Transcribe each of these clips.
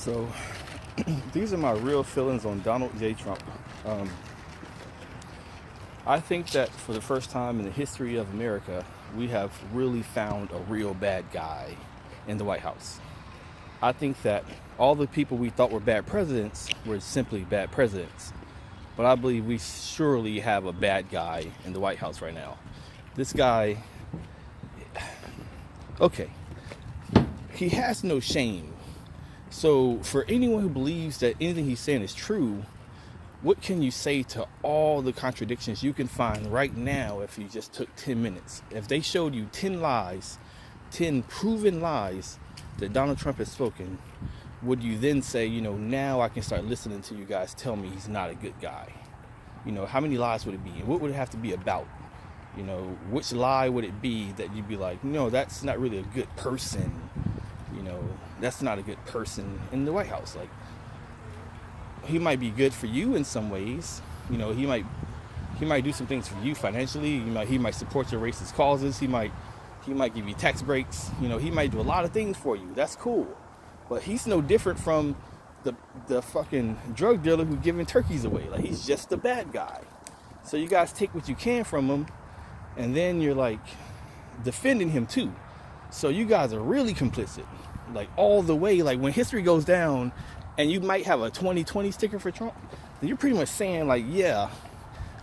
So these are my real feelings on Donald J. Trump. Um, I think that for the first time in the history of America, we have really found a real bad guy in the White House. I think that all the people we thought were bad presidents were simply bad presidents. But I believe we surely have a bad guy in the White House right now. This guy, okay, he has no shame. So for anyone who believes that anything he's saying is true, what can you say to all the contradictions you can find right now if you just took 10 minutes? If they showed you 10 lies, 10 proven lies that Donald Trump has spoken, would you then say, now I can start listening to you guys tell me he's not a good guy? How many lies would it be? And what would it have to be about? Which lie would it be that you'd be like, no, that's not really a good person. That's not a good person in the White House. Like, he might be good for you in some ways. He might do some things for you financially. He might support your racist causes. He might give you tax breaks. He might do a lot of things for you. That's cool. But he's no different from the fucking drug dealer who's giving turkeys away. Like, he's just a bad guy. So you guys take what you can from him, and then you're like defending him too. So you guys are really complicit, like all the way. Like, when history goes down and you might have a 2020 sticker for Trump, then you're pretty much saying, like, yeah,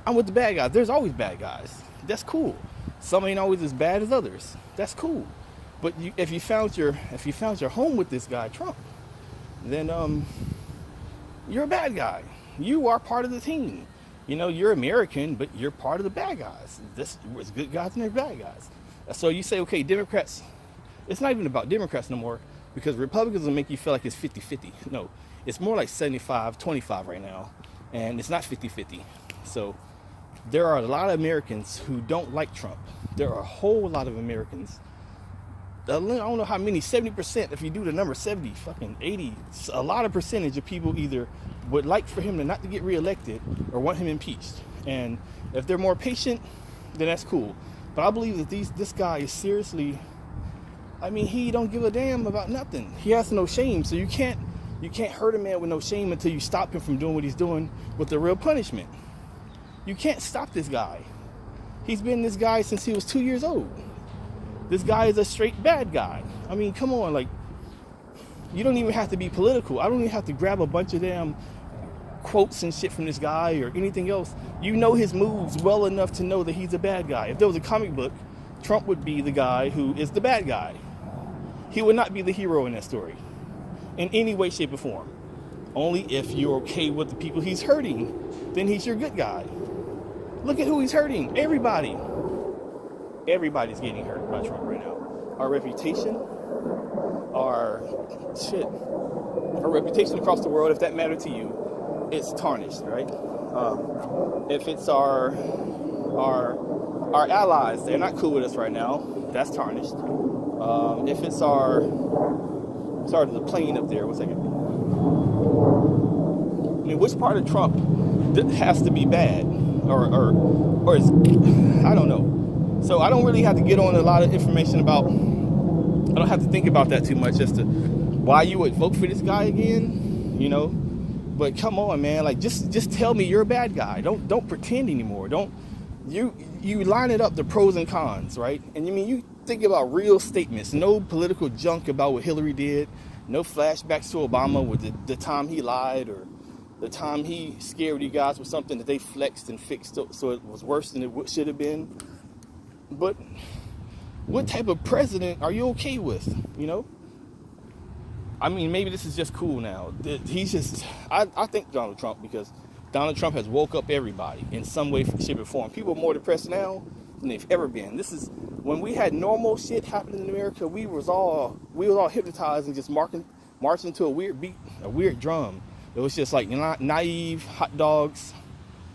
I'm with the bad guys. There's always bad guys. That's cool. Some ain't always as bad as others. That's cool. But if you found your home with this guy Trump, then you're a bad guy. You are part of the team. You're American, but you're part of the bad guys. There's good guys and there's bad guys. So you say, okay, Democrats, it's not even about Democrats no more, because Republicans will make you feel like it's 50-50. No, it's more like 75-25 right now, and it's not 50-50. So there are a lot of Americans who don't like Trump. There are a whole lot of Americans, I don't know how many, 70%, if you do the number 70, fucking 80, a lot of percentage of people either would like for him to not to get reelected or want him impeached. And if they're more patient, then that's cool. But I believe that this guy is seriously, he don't give a damn about nothing. He has no shame. So you can't hurt a man with no shame until you stop him from doing what he's doing with the real punishment. You can't stop this guy. He's been this guy since he was 2 years old. This guy is a straight bad guy. Come on, like, you don't even have to be political. I don't even have to grab a bunch of damn quotes and shit from this guy or anything else. You know his moves well enough to know that he's a bad guy. If there was a comic book, Trump would be the guy who is the bad guy. He would not be the hero in that story in any way, shape, or form. Only if you're okay with the people he's hurting, then he's your good guy. Look at who he's hurting. Everybody. Everybody's getting hurt by Trump right now. Our reputation, our reputation across the world, if that mattered to you, it's tarnished, right? If it's our allies, they're not cool with us right now, that's tarnished. If it's the plane up there, 1 second. Which part of Trump has to be bad? Or is, I don't know. So I don't really have to get on a lot of information about, I don't have to think about that too much as to why you would vote for this guy again, But come on, man, like, just tell me you're a bad guy. Don't pretend anymore. You line it up, the pros and cons, right? And you think about real statements, no political junk about what Hillary did, no flashbacks to Obama with the time he lied or the time he scared you guys with something that they flexed and fixed so it was worse than it should have been. But what type of president are you okay with, maybe this is just cool now. I think Donald Trump, because Donald Trump has woke up everybody in some way, shape, or form. People are more depressed now than they've ever been. This is, when we had normal shit happening in America, we was all hypnotized and just marching to a weird beat, a weird drum. It was just like naive hot dogs,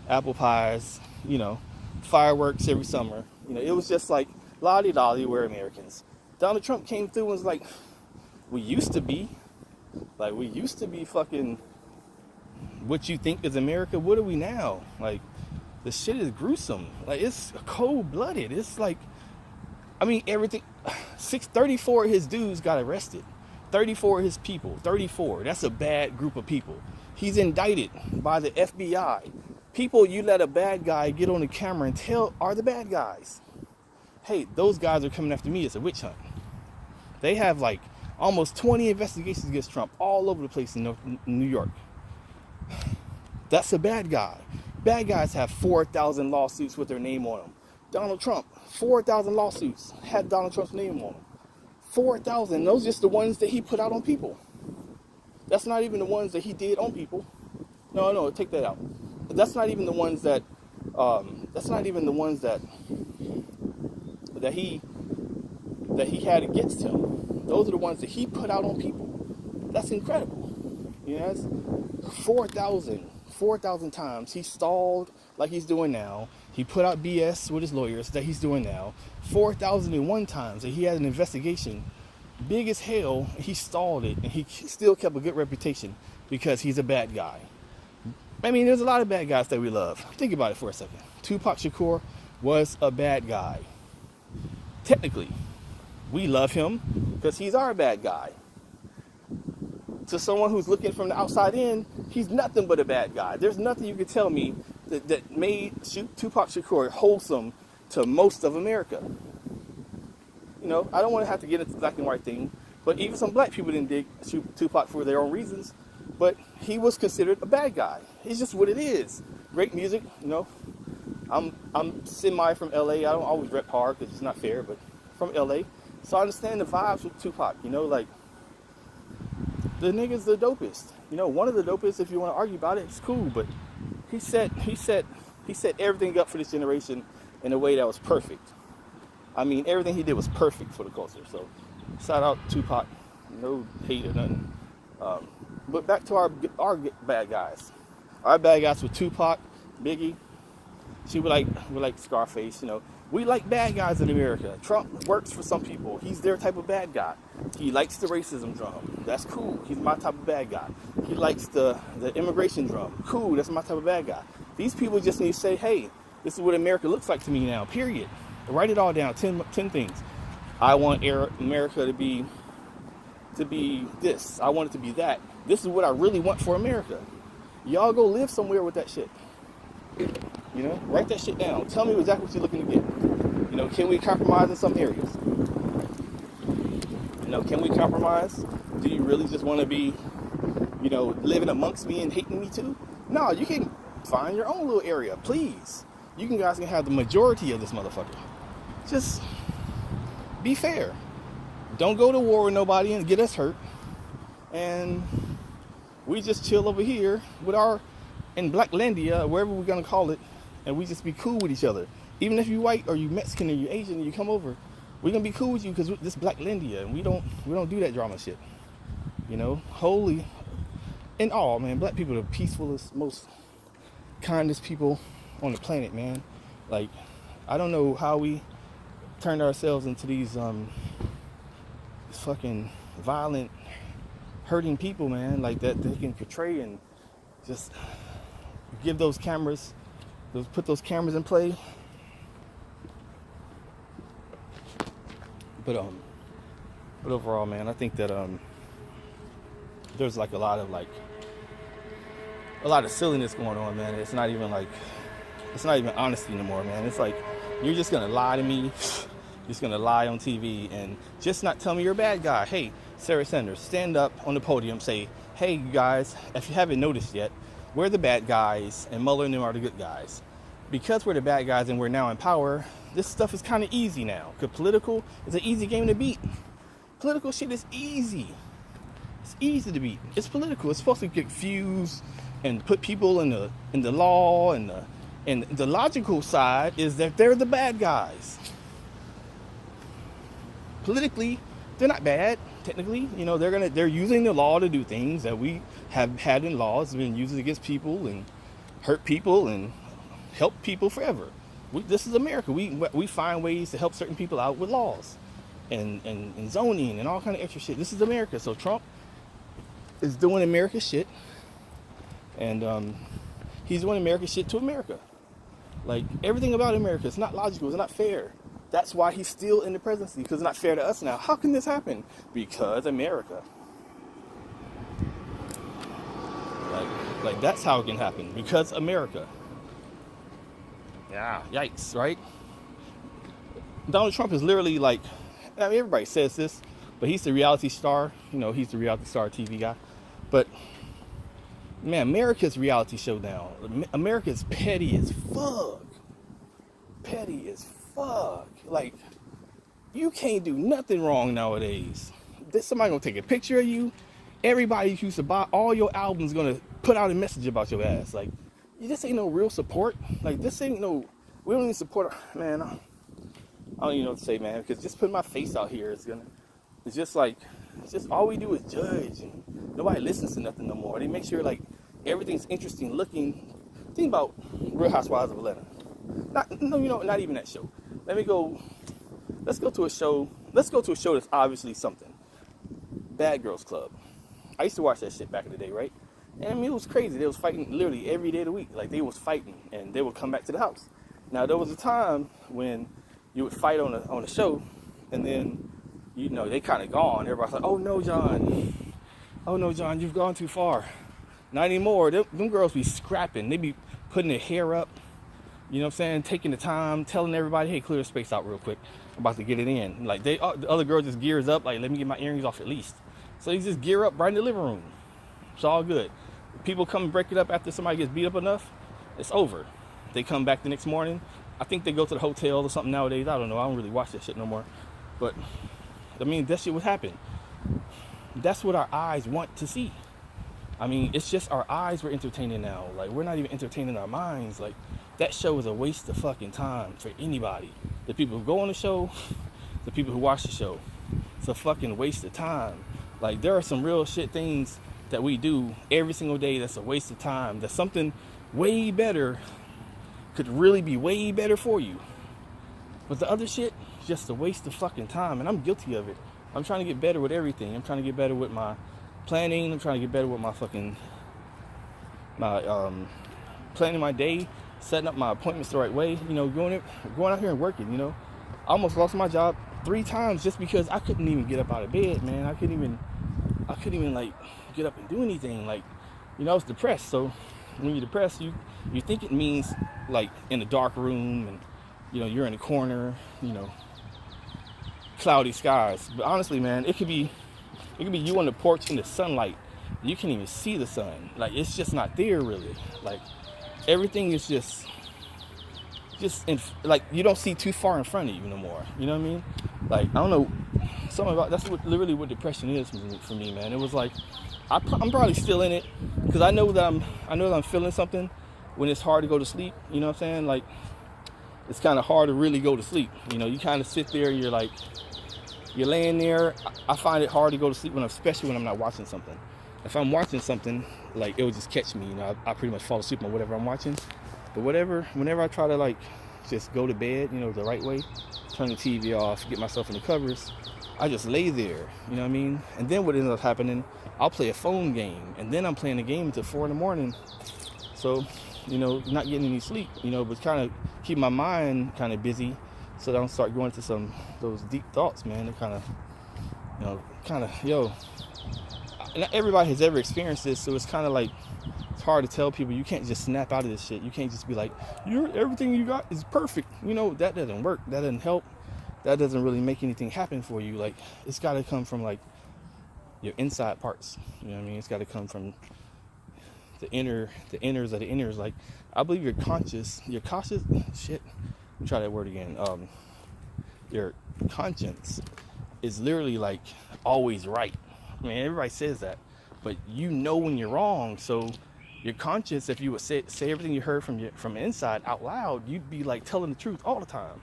apple pies, fireworks every summer. It was just like, lolly-dolly, we're Americans. Donald Trump came through and was like, we used to be fucking what you think is America. What are we now? Like, the shit is gruesome. Like, it's cold-blooded. It's like, everything. 634 of his dudes got arrested. 34 of his people. 34. That's a bad group of people. He's indicted by the FBI. People you let a bad guy get on the camera and tell are the bad guys. Hey, those guys are coming after me. It's a witch hunt. They have like almost 20 investigations against Trump all over the place in New York. That's a bad guy. Bad guys have 4,000 lawsuits with their name on them. Donald Trump, 4,000 lawsuits had Donald Trump's name on them. 4,000. Those are just the ones that he put out on people. That's not even the ones that he did on people. No, take that out. That's not even the ones that. That's not even the ones that he had against him. Those are the ones that he put out on people. That's incredible. You know, that's 4,000 times he stalled like he's doing now. He put out BS with his lawyers that he's doing now. 4,001 times that he had an investigation big as hell. He stalled it, and he still kept a good reputation because he's a bad guy. I mean, there's a lot of bad guys that we love. Think about it for a second. Tupac Shakur was a bad guy. Technically, we love him because he's our bad guy. To someone who's looking from the outside in, he's nothing but a bad guy. There's nothing you could tell me that made Tupac Shakur wholesome to most of America. You know, I don't want to have to get into the black and white thing, but even some black people didn't dig Tupac for their own reasons. But he was considered a bad guy. It's just what it is. Great music, you know. I'm semi from LA. I don't always rep hard because it's not fair, but from LA. So I understand the vibes with Tupac, you know, like the nigga's the dopest. You know, one of the dopest, if you want to argue about it, it's cool, but he set everything up for this generation in a way that was perfect. I mean, everything he did was perfect for the culture. So shout out Tupac. No hate or nothing. But back to our bad guys. Our bad guys were Tupac, Biggie. We like Scarface, you know. We like bad guys in America. Trump works for some people. He's their type of bad guy. He likes the racism drum. That's cool. He's my type of bad guy. He likes the immigration drum. Cool, that's my type of bad guy. These people just need to say, hey, this is what America looks like to me now, period. Write it all down, 10 things. I want America to be this. I want it to be that. This is what I really want for America. Y'all go live somewhere with that shit. You know, write that shit down. Tell me exactly what you're looking to get. You know, can we compromise in some areas? You know, can we compromise? Do you really just want to be, you know, living amongst me and hating me too? No, you can find your own little area, please. You guys can have the majority of this motherfucker. Just be fair. Don't go to war with nobody and get us hurt. And we just chill over here with our, in Blacklandia, wherever we're gonna call it, and we just be cool with each other. Even if you white or you Mexican or you Asian and you come over, we're gonna be cool with you because this Blacklandia, and we don't do that drama shit. You know, holy, in all, man, black people are the peacefulest, most kindest people on the planet, man. Like, I don't know how we turned ourselves into these fucking violent, hurting people, man, like that they can portray and just give those cameras, put those cameras in play. But overall, man, I think that there's like a lot of silliness going on, man. It's not even honesty anymore, man. It's like you're just gonna lie to me, just gonna lie on TV and just not tell me you're a bad guy. Hey, Sarah Sanders, stand up on the podium, say, hey, you guys, if you haven't noticed yet, we're the bad guys and Mueller and them are the good guys. Because we're the bad guys and we're now in power, this stuff is kind of easy now. Because political is an easy game to beat. Political shit is easy. It's easy to beat. It's political. It's supposed to confuse and put people in the law, and the logical side is that they're the bad guys. Politically, they're not bad. Technically, you know, they're using the law to do things that we have had in laws, been used against people and hurt people and help people forever. This is America. We find ways to help certain people out with laws and zoning and all kind of extra shit. This is America. So Trump is doing America shit, and he's doing America shit to America. Like, everything about America, it's not logical. It's not fair. That's why he's still in the presidency, because it's not fair to us now. How can this happen? Because America. Like, that's how it can happen, because America. Yeah, yikes, right? Donald Trump is literally like, I mean, everybody says this, but he's the reality star. You know, he's the reality star TV guy. But man, America's reality show now. America's petty as fuck. Petty as fuck. Like, you can't do nothing wrong nowadays. There's somebody gonna take a picture of you. Everybody who used to buy all your albums gonna put out a message about your ass. Like, this ain't no real support. Like, this ain't no, we don't even support, man. I don't even know what to say, man, because just putting my face out here is gonna, it's just like, it's just all we do is judge, and nobody listens to nothing no more. They make sure like everything's interesting looking. Think about Real Housewives of Atlanta. Not even that show. Let's go to a show that's obviously something. Bad Girls Club. I used to watch that shit back in the day, right? And I mean, it was crazy. They was fighting literally every day of the week. Like, they was fighting, and they would come back to the house. Now, there was a time when you would fight on a show, and then, you know, they kind of gone. Everybody's like, oh no, John, you've gone too far. Not anymore. Them girls be scrapping. They be putting their hair up, you know what I'm saying, taking the time, telling everybody, hey, clear the space out real quick. I'm about to get it in. Like, the other girl just gears up, like, let me get my earrings off at least. So you just gear up right in the living room. It's all good. People come and break it up after somebody gets beat up enough, it's over. They come back the next morning. I think they go to the hotel or something nowadays. I don't know. I don't really watch that shit no more. But, I mean, that shit would happen. That's what our eyes want to see. I mean, it's just our eyes we're entertaining now. Like, we're not even entertaining our minds. Like, that show is a waste of fucking time for anybody. The people who go on the show, the people who watch the show. It's a fucking waste of time. Like, there are some real shit things that we do every single day that's a waste of time. That's something way better, could really be way better for you. But the other shit, just a waste of fucking time. And I'm guilty of it. I'm trying to get better with everything. I'm trying to get better with my planning. I'm trying to get better with my planning my day, setting up my appointments the right way, you know, going out here and working, you know. I almost lost my job 3 times just because I couldn't even get up out of bed, man. I couldn't even like get up and do anything. Like, you know, I was depressed. So when you're depressed, you think it means like in a dark room and, you know, you're in a corner, you know, cloudy skies. But honestly, man, it could be you on the porch in the sunlight. You can't even see the sun. Like, it's just not there really. Like, everything is just like, you don't see too far in front of you no more. You know what I mean? Like, I don't know, something about, that's literally what depression is for me, man. It was like, I'm probably still in it, because I know that I'm feeling something when it's hard to go to sleep. You know what I'm saying? Like, it's kind of hard to really go to sleep. You know, you kind of sit there and you're laying there. I find it hard to go to sleep especially when I'm not watching something. If I'm watching something, like, it will just catch me. You know, I pretty much fall asleep on whatever I'm watching. But whenever I try to like just go to bed, you know, the right way, turn the TV off, get myself in the covers, I just lay there. You know what I mean? And then what ends up happening, I'll play a phone game, and then I'm playing the game until 4 a.m. So, you know, not getting any sleep. You know, but kind of keep my mind kind of busy, so that I don't start going into those deep thoughts, man. They kind of, not everybody has ever experienced this, so it's kind of like, it's hard to tell people, you can't just snap out of this shit. You can't just be like, everything you got is perfect. You know, that doesn't work. That doesn't help. That doesn't really make anything happen for you. Like, it's got to come from like your inside parts. You know what I mean? It's got to come from the inners of the inners. Like, I believe your conscious, shit, let me try that word again. Your conscience is literally like always right. I mean, everybody says that, but you know when you're wrong. So your conscience, if you would say everything you heard from inside out loud, you'd be like telling the truth all the time.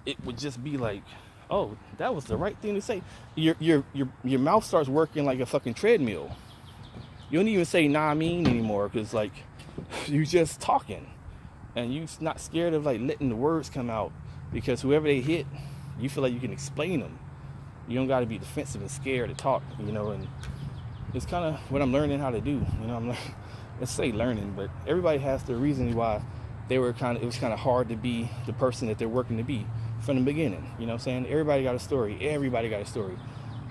It would just be like, oh, that was the right thing to say. Your mouth starts working like a fucking treadmill. You don't even say nah, I mean anymore, because like, you just talking, and you not scared of like letting the words come out, because whoever they hit, you feel like you can explain them. You don't got to be defensive and scared to talk, you know. And it's kind of what I'm learning how to do. You know, let's say learning, but everybody has the reason why it was kind of hard to be the person that they're working to be from the beginning. You know what I'm saying? Everybody got a story.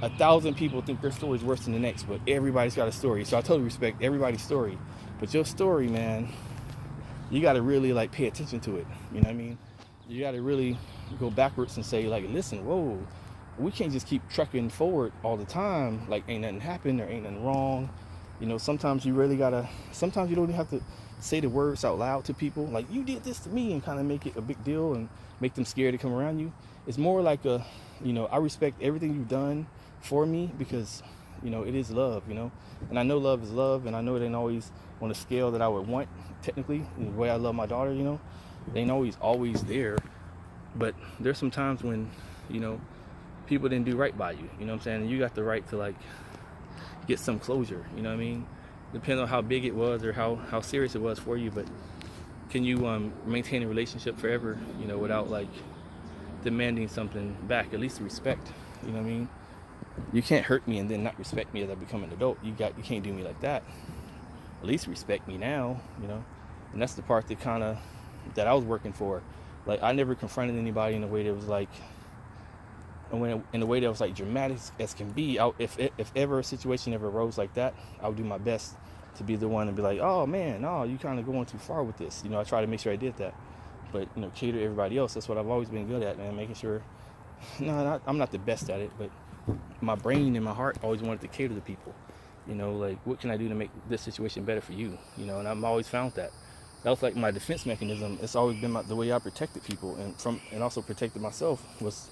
1,000 people think their story is worse than the next, but everybody's got a story. So I totally respect everybody's story. But your story, man, you got to really like pay attention to it. You know what I mean? You got to really go backwards and say like, listen, whoa, we can't just keep trucking forward all the time. Like ain't nothing happened or ain't nothing wrong. You know, sometimes you really gotta, sometimes you don't even have to say the words out loud to people. Like you did this to me and kind of make it a big deal and make them scared to come around you. It's more like a, you know, I respect everything you've done for me because, you know, it is love, you know. And I know love is love, and I know it ain't always on a scale that I would want, technically, the way I love my daughter, you know. It ain't always there. But there's some times when, you know, people didn't do right by you, you know what I'm saying? And you got the right to like get some closure, you know what I mean? Depending on how big it was or how serious it was for you, but can you maintain a relationship forever, you know, without like demanding something back, at least respect, you know what I mean? You can't hurt me and then not respect me as I become an adult. You can't do me like that. At least respect me now, you know? And that's the part that I was working for. Like I never confronted anybody in a way that was like, in a way that was like dramatic as can be. If ever a situation ever arose like that, I would do my best to be the one and be like, oh man, no, you kind of going too far with this. You know, I try to make sure I did that. But, you know, cater to everybody else. That's what I've always been good at, man. Making sure, I'm not the best at it, but my brain and my heart always wanted to cater to people. You know, like, what can I do to make this situation better for you? You know, and I've always found that. That was like my defense mechanism. It's always been the way I protected people and also protected myself was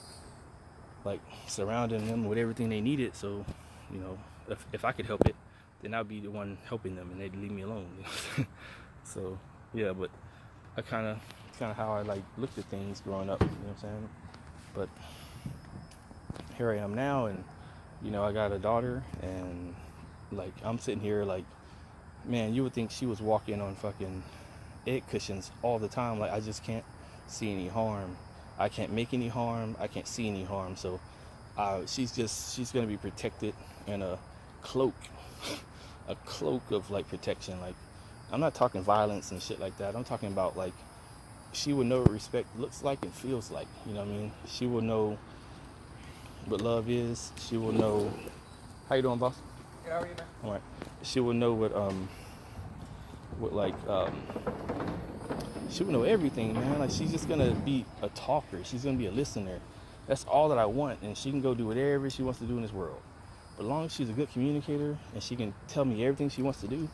like surrounding them with everything they needed. So, you know, if I could help it, then I'd be the one helping them and they'd leave me alone. You know? So, yeah, but I kind of how I like looked at things growing up, you know what I'm saying? But here I am now, and you know, I got a daughter, and like I'm sitting here like, man, you would think she was walking on fucking egg cushions all the time. Like I just can't see any harm. I can't make any harm. I can't see any harm. So she's gonna be protected in a cloak of like protection. Like I'm not talking violence and shit like that. I'm talking about like she will know what respect looks like and feels like. You know what I mean? She will know what love is. She will know. How you doing, boss? Good, how are you, man? All right. She will know what she will know everything, man. Like she's just gonna be a talker. She's gonna be a listener. That's all that I want, and she can go do whatever she wants to do in this world. But as long as she's a good communicator and she can tell me everything she wants to do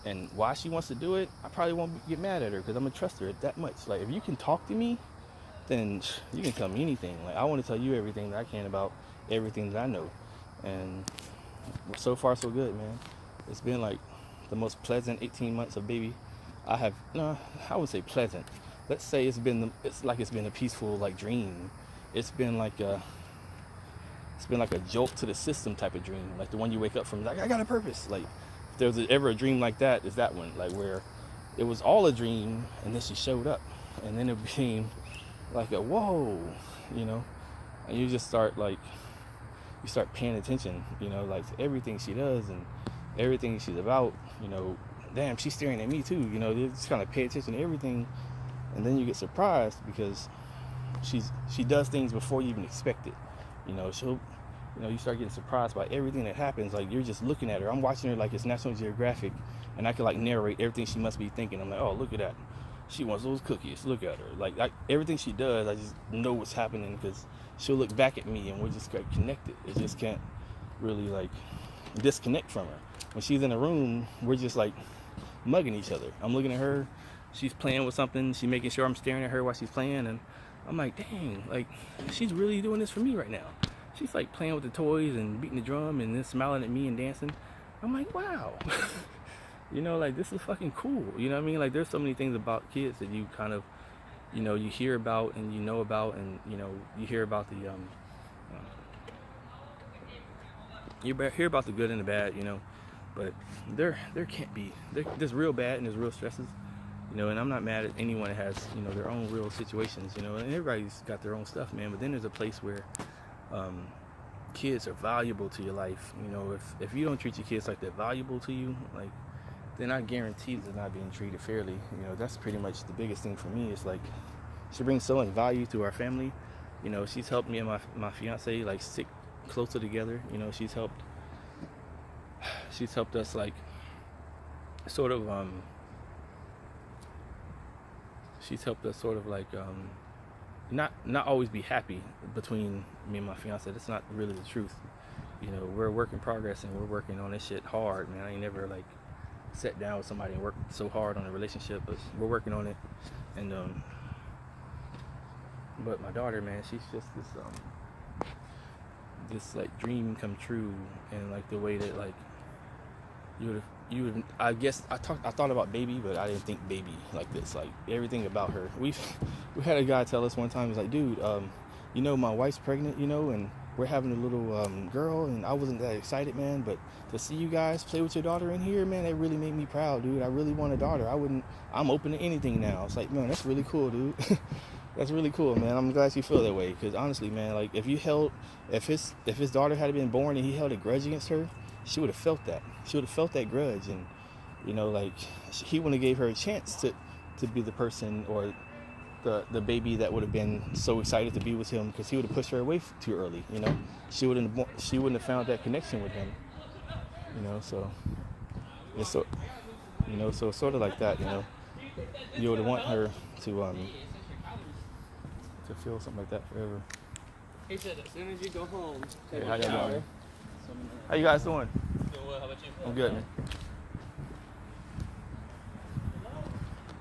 and why she wants to do it, I probably won't get mad at her because I'm gonna trust her that much. Like if you can talk to me, then you can tell me anything. Like I want to tell you everything that I can about everything that I know. And so far so good, man. It's been like the most pleasant 18 months of baby I have. No, I would say pleasant. Let's say it's been a peaceful like dream. It's been like a jolt to the system type of dream, like the one you wake up from. Like I got a purpose. Like if there's ever a dream like that, is that one? Like where it was all a dream, and then she showed up, and then it became like a whoa, you know, and you just start paying attention, you know, like to everything she does and everything she's about, you know. Damn, she's staring at me too, you know. You just kind of pay attention to everything, and then you get surprised because she does things before you even expect it, you know. You start getting surprised by everything that happens. Like you're just looking at her. I'm watching her like it's National Geographic, and I can like narrate everything she must be thinking. I'm like, oh, look at that. She wants those cookies. Look at her. Like everything she does, I just know what's happening because she'll look back at me and we're just connected. It just can't really like disconnect from her. When she's in a room, we're just like mugging each other. I'm looking at her. She's playing with something. She's making sure I'm staring at her while she's playing. And I'm like, dang, like she's really doing this for me right now. She's like playing with the toys and beating the drum and then smiling at me and dancing. I'm like, wow. You know, like this is fucking cool. You know what I mean? Like there's so many things about kids that you kind of, you know, you hear about and you know about, and you know, you hear about the you hear about the good and the bad, you know, but there can't be, there's real bad and there's real stresses, you know. And I'm not mad at anyone that has, you know, their own real situations, you know, and everybody's got their own stuff, man. But then there's a place where kids are valuable to your life. You know, if you don't treat your kids like they're valuable to you, like, then I guarantee they're not being treated fairly. You know, that's pretty much the biggest thing for me. It's like she brings so much value to our family. You know, she's helped me and my fiance like stick closer together. You know, she's helped us like sort of she's helped us sort of like not always be happy between me and my fiance. That's not really the truth. You know, we're a work in progress and we're working on this shit hard, man. I ain't never like sat down with somebody and worked so hard on a relationship, but we're working on it. And but my daughter, man, she's just this like dream come true, and like the way that like you would I guess I thought about baby, but I didn't think baby like this. Like everything about her. We had a guy tell us one time, he's like, dude, you know, my wife's pregnant, you know, and we're having a little girl, and I wasn't that excited, man, but to see you guys play with your daughter in here, man, it really made me proud, dude. I really want a daughter. I'm open to anything now. It's like, man, that's really cool, dude. That's really cool, man. I'm glad you feel that way, because honestly, man, like if his daughter had been born and he held a grudge against her, she would have felt that. She would have felt that grudge, and you know, like he wouldn't have gave her a chance to be the person or the baby that would have been so excited to be with him, because he would have pushed her away too early. You know, she wouldn't have found that connection with him. You know, so it's so, you know, so sort of like that. You know, you would want her to feel something like that forever. He said as soon as you go home, hey, how y'all doing? How you guys doing? Doing well. How about you? I'm good, man.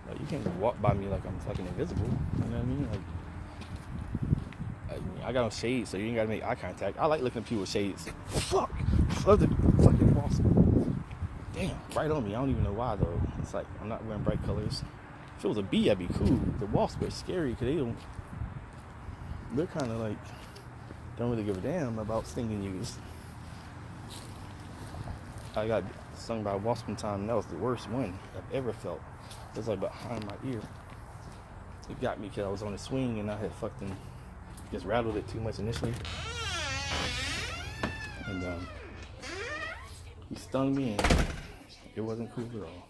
Like, you can't walk by me like I'm fucking invisible. You know what I mean? Like I got on shades, so you ain't gotta make eye contact. I like looking at people with shades. Fuck! Love the fucking wasp. Damn, right on me. I don't even know why though. It's like I'm not wearing bright colors. If it was a bee, I'd be cool. The wasps are scary because they're kind of like don't really give a damn about stinging you. I got stung by a wasp one time, and that was the worst one I've ever felt. It was like behind my ear. It got me because I was on a swing and I had fucking just rattled it too much initially. And he stung me and it wasn't cool at all.